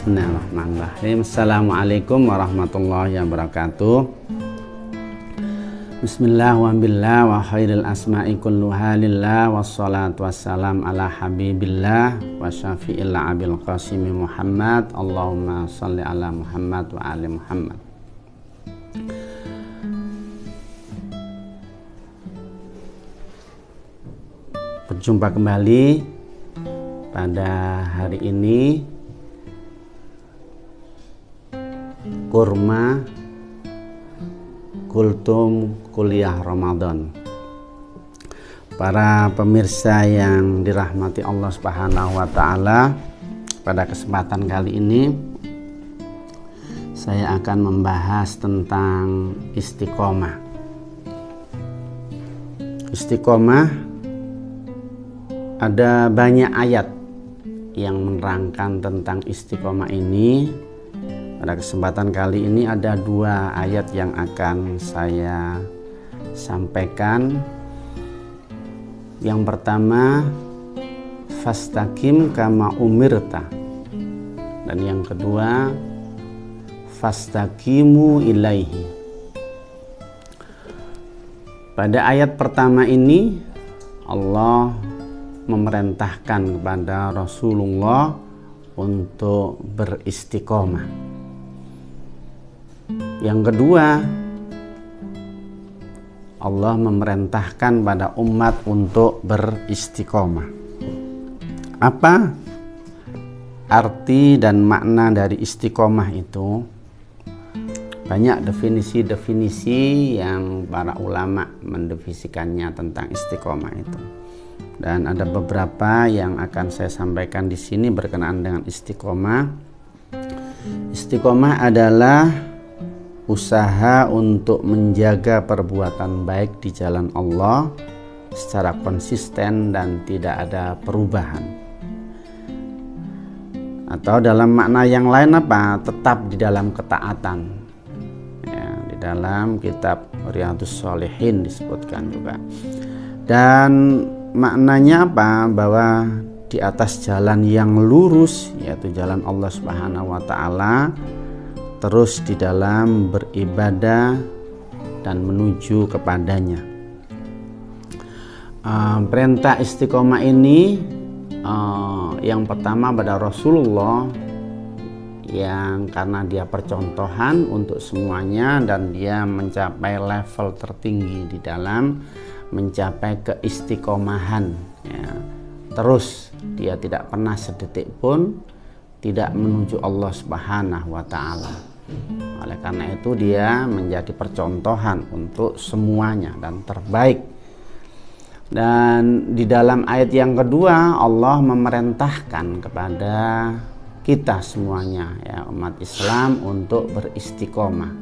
Bismillahirrahmanirrahim. Assalamualaikum warahmatullahi wabarakatuh. Bismillah wa billah wa khairil asma'i kulluha lillah wassalatu wassalam ala habibillah wa syafi'il abil qasimi Muhammad. Allahumma salli ala Muhammad wa ali Muhammad. Berjumpa kembali pada hari ini, kurma kultum kuliah Ramadan. Para pemirsa yang dirahmati Allah Subhanahu wa taala, pada kesempatan kali ini saya akan membahas tentang istiqomah. Istiqomah, ada banyak ayat yang menerangkan tentang istiqomah ini. Pada kesempatan kali ini ada dua ayat yang akan saya sampaikan. Yang pertama, fastaqim kama umirta, dan yang kedua, fastaqimu ilaihi. Pada ayat pertama ini Allah memerintahkan kepada Rasulullah untuk beristiqomah. Yang kedua, Allah memerintahkan pada umat untuk beristiqomah. Apa arti dan makna dari istiqomah itu? Banyak definisi-definisi yang para ulama mendefinisikannya tentang istiqomah itu. Dan ada beberapa yang akan saya sampaikan di sini berkenaan dengan istiqomah. Istiqomah adalah usaha untuk menjaga perbuatan baik di jalan Allah secara konsisten dan tidak ada perubahan. Atau dalam makna yang lain apa? Tetap di dalam ketaatan. Ya, di dalam kitab Riyadhus Shalihin disebutkan juga. Dan maknanya apa? Bahwa di atas jalan yang lurus, yaitu jalan Allah Subhanahu wa taala, terus di dalam beribadah dan menuju kepadanya. Perintah istiqomah ini yang pertama pada Rasulullah, yang karena dia percontohan untuk semuanya dan dia mencapai level tertinggi di dalam mencapai keistiqomahan, ya. Terus dia tidak pernah sedetik pun tidak menuju Allah Subhanahu wa taala. Oleh karena itu dia menjadi percontohan untuk semuanya dan terbaik. Dan di dalam ayat yang kedua Allah memerintahkan kepada kita semuanya, ya, umat Islam, untuk beristiqomah,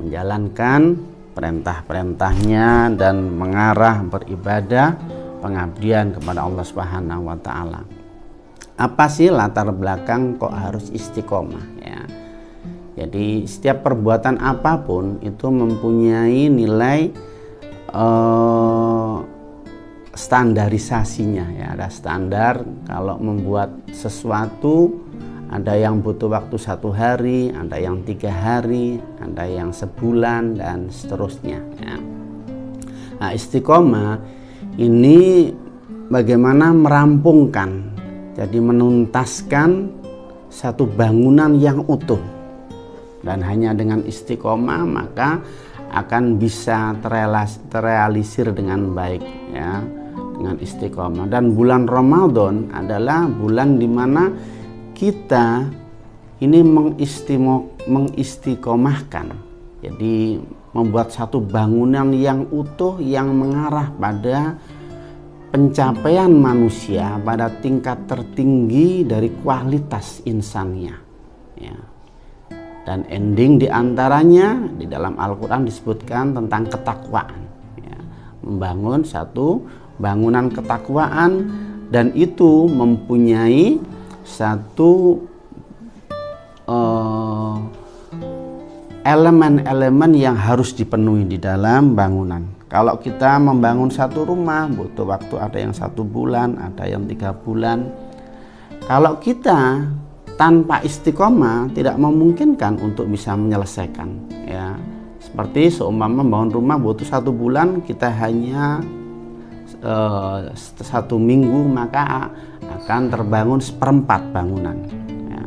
menjalankan perintah-perintahnya dan mengarah beribadah pengabdian kepada Allah Subhanahu wa taala. Apa sih latar belakang kok harus istiqomah, ya? Jadi setiap perbuatan apapun itu mempunyai nilai standarisasinya, ya. Ada standar. Kalau membuat sesuatu, ada yang butuh waktu 1 hari, ada yang 3 hari, ada yang sebulan, dan seterusnya, ya. Nah, istiqomah ini bagaimana merampungkan, jadi menuntaskan satu bangunan yang utuh. Dan hanya dengan istiqomah maka akan bisa terrealisir dengan baik, ya, dengan istiqomah. Dan bulan Ramadan adalah bulan di mana kita ini mengistiqomahkan, jadi membuat satu bangunan yang utuh yang mengarah pada pencapaian manusia pada tingkat tertinggi dari kualitas insannya, ya. Dan ending diantaranya di dalam Al-Quran disebutkan tentang ketakwaan, ya. Membangun satu bangunan ketakwaan, dan itu mempunyai satu elemen-elemen yang harus dipenuhi di dalam bangunan. Kalau kita membangun satu rumah butuh waktu, ada yang 1 bulan, ada yang 3 bulan. Kalau kita tanpa istiqomah tidak memungkinkan untuk bisa menyelesaikan, ya. Seperti seumpama membangun rumah butuh 1 bulan, kita hanya 1 minggu maka akan terbangun 1/4 bangunan, ya.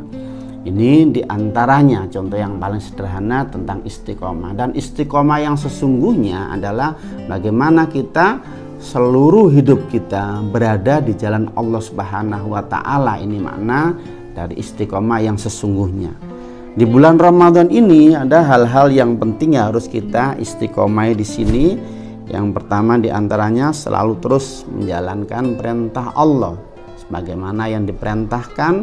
Ini diantaranya contoh yang paling sederhana tentang istiqomah. Dan istiqomah yang sesungguhnya adalah bagaimana kita seluruh hidup kita berada di jalan Allah Subhanahu wa Ta'ala. Ini makna dari istiqomah yang sesungguhnya. Di bulan Ramadan ini ada hal-hal yang penting yang harus kita istiqomah di sini. Yang pertama diantaranya selalu terus menjalankan perintah Allah sebagaimana yang diperintahkan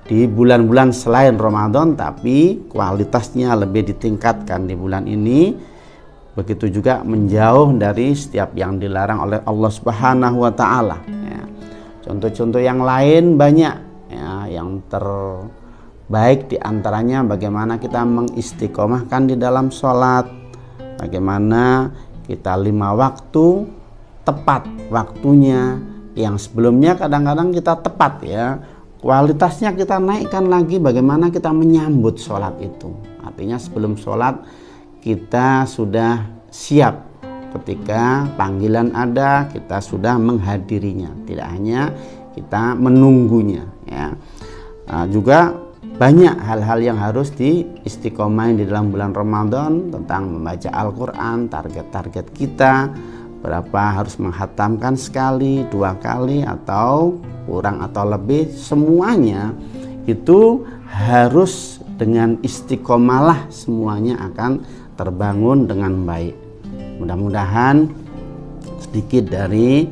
di bulan-bulan selain Ramadan, tapi kualitasnya lebih ditingkatkan di bulan ini. Begitu juga menjauh dari setiap yang dilarang oleh Allah Subhanahu wa Ta'ala, ya. Contoh-contoh yang lain banyak, ya. Yang terbaik diantaranya bagaimana kita mengistiqomahkan di dalam sholat, bagaimana kita 5 waktu tepat waktunya, yang sebelumnya kadang-kadang kita tepat, ya. Kualitasnya kita naikkan lagi bagaimana kita menyambut sholat itu. Artinya sebelum sholat kita sudah siap, ketika panggilan ada kita sudah menghadirinya, tidak hanya kita menunggunya, ya. Juga banyak hal-hal yang harus diistiqomahin di dalam bulan Ramadan tentang membaca Al-Quran, target-target kita berapa, harus menghatamkan sekali, 2 kali atau kurang atau lebih, semuanya itu harus dengan istiqomalah semuanya akan terbangun dengan baik. Mudah-mudahan sedikit dari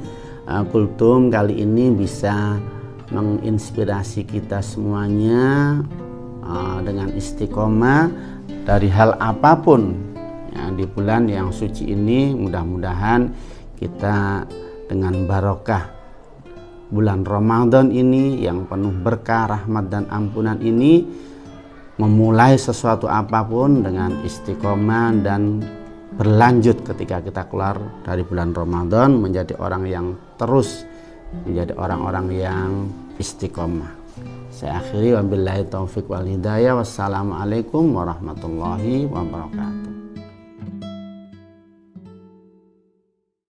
kultum kali ini bisa menginspirasi kita semuanya dengan istiqomah dari hal apapun, ya, di bulan yang suci ini. Mudah-mudahan kita dengan barokah bulan Ramadan ini yang penuh berkah, rahmat dan ampunan ini, memulai sesuatu apapun dengan istiqomah dan berlanjut ketika kita keluar dari bulan Ramadan menjadi orang yang terus menjadi orang-orang yang istiqomah. Saya akhiri wabillahi taufiq wal hidayah. Wassalamualaikum warahmatullahi wabarakatuh.